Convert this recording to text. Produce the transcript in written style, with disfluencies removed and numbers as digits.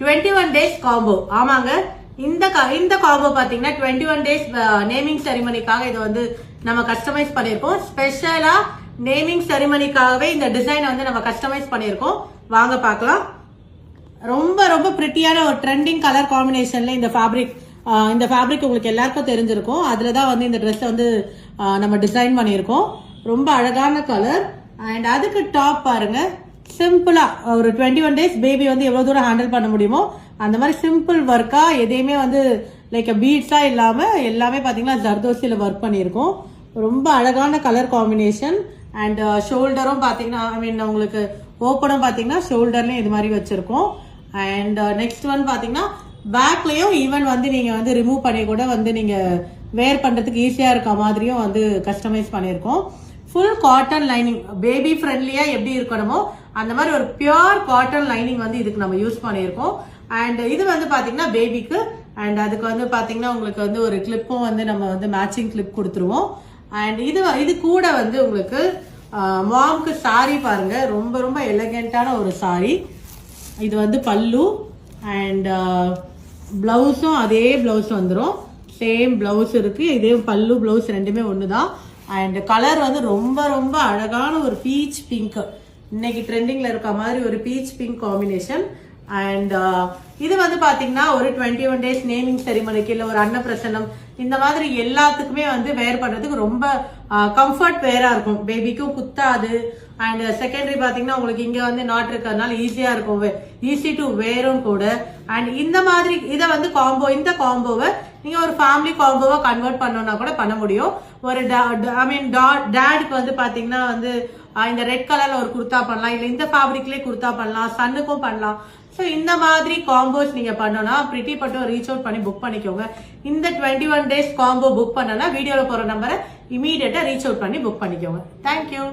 21 days combo. ஆமாங்க, இந்த combo பாத்தீங்கன்னா 21 days நேமிங் செரிமனிக்காக இது வந்து நம்ம கஸ்டமைஸ் பண்ணிருக்கோம். ஸ்பெஷலா நேமிங் செரிமனிக்காகவே இந்த டிசைன் வந்து நம்ம கஸ்டமைஸ் பண்ணிருக்கோம். வாங்க பார்க்கலாம். ரொம்ப ரொம்ப பிரிட்டியான ஒரு ட்ரெண்டிங் கலர் காம்பினேஷன்ல இந்த ஃபேப்ரிக் உங்களுக்கு எல்லாருக்கும் தெரிஞ்சிருக்கும். அதுலதான் வந்து இந்த ட்ரெஸ் வந்து நம்ம டிசைன் பண்ணியிருக்கோம். ரொம்ப அழகான கலர். அண்ட் அதுக்கு டாப் பாருங்க, சிம்பிளா ஒரு 21 days பேபி வந்து எவ்வளவு தூரம் ஹேண்டில் பண்ண முடியுமோ அந்த மாதிரி சிம்பிள் ஒர்க்கா, எதையுமே வந்து லைக் பீட்ஸா இல்லாம எல்லாமே பாத்தீங்கன்னா ஜர்தோசியில ஒர்க் பண்ணியிருக்கோம். ரொம்ப அழகான கலர் காம்பினேஷன். அண்ட் ஷோல்டரும் பாத்தீங்கன்னா உங்களுக்கு ஓப்பனும் பாத்தீங்கன்னா ஷோல்டர்லயும் இது மாதிரி வச்சிருக்கோம். அண்ட் நெக்ஸ்ட் ஒன் பாத்தீங்கன்னா பேக்லயும் ஈவன் வந்து நீங்க வந்து ரிமூவ் பண்ணி கூட வந்து நீங்க வேர் பண்றதுக்கு ஈஸியா இருக்க மாதிரியும் வந்து கஸ்டமைஸ் பண்ணிருக்கோம். ஃபுல் காட்டன் லைனிங், பேபி ஃப்ரெண்ட்லியா எப்படி இருக்கணுமோ அந்த மாதிரி ஒரு பியூர் காட்டன் லைனிங் வந்து இதுக்கு நம்ம யூஸ் பண்ணிருக்கோம். அண்ட் இது வந்து பாத்தீங்கன்னா பேபிக்கு. அண்ட் அதுக்கு வந்து பாத்தீங்கன்னா உங்களுக்கு வந்து ஒரு கிளிப்பும் வந்து நம்ம வந்து மேட்சிங் கிளிப் கொடுத்துருவோம். அண்ட் இது கூட வந்து உங்களுக்கு மாம்க்கு சாரி பாருங்க, ரொம்ப ரொம்ப எலகென்டான ஒரு சாரி. இது வந்து பல்லு. அண்ட் பிளவுஸும் அதே பிளவுஸ் வந்துடும். சேம் பிளவுஸ் இருக்கு. இதே பல்லு பிளவுஸ் ரெண்டுமே ஒண்ணுதான். அண்ட் கலர் வந்து ரொம்ப ரொம்ப அழகான ஒரு பீச் பிங்க், இன்னைக்கு ட்ரெண்டிங்ல இருக்க மாதிரி ஒரு பீச் பிங்க் காம்பினேஷன். அண்ட் இது வந்து பாத்தீங்கன்னா ஒரு 21 days நேமிங் செரிமனிக்கு இல்ல ஒரு அன்னப்பிரசன்னம் இந்த மாதிரி எல்லாத்துக்குமே வந்து வேர் பண்றதுக்கு ரொம்ப கம்ஃபர்ட் வேரா இருக்கும். பேபிக்கும் குத்தாது. அண்ட் செகண்டரி பாத்தீங்கன்னா உங்களுக்கு இங்க வந்து நாட் இருக்கிறதுனால ஈஸியா இருக்கும், ஈஸி டு வேரும் கூட. அண்ட் இந்த மாதிரி இதை வந்து இந்த காம்போவை நீங்க ஒரு ஃபேமிலி காம்போவா கன்வெர்ட் பண்ணணும்னா கூட பண்ண முடியும். ஒரு டேடுக்கு வந்து பாத்தீங்கன்னா வந்து இந்த ரெட் கலர்ல ஒரு குர்த்தா பண்ணலாம், இல்ல இந்த ஃபேப்ரிக்லயே குர்த்தா பண்ணலாம், சன்னுக்கும் பண்ணலாம். ஸோ இந்த மாதிரி காம்போஸ் நீங்க பண்ணோம்னா பிரிட்டி பட்டும் ரீச் அவுட் பண்ணி புக் பண்ணிக்கோங்க. இந்த 21 days காம்போ புக் பண்ணனா வீடியோல போற நம்பரை இமீடியட்டா ரீச் அவுட் பண்ணி புக் பண்ணிக்கோங்க. தேங்க்யூ.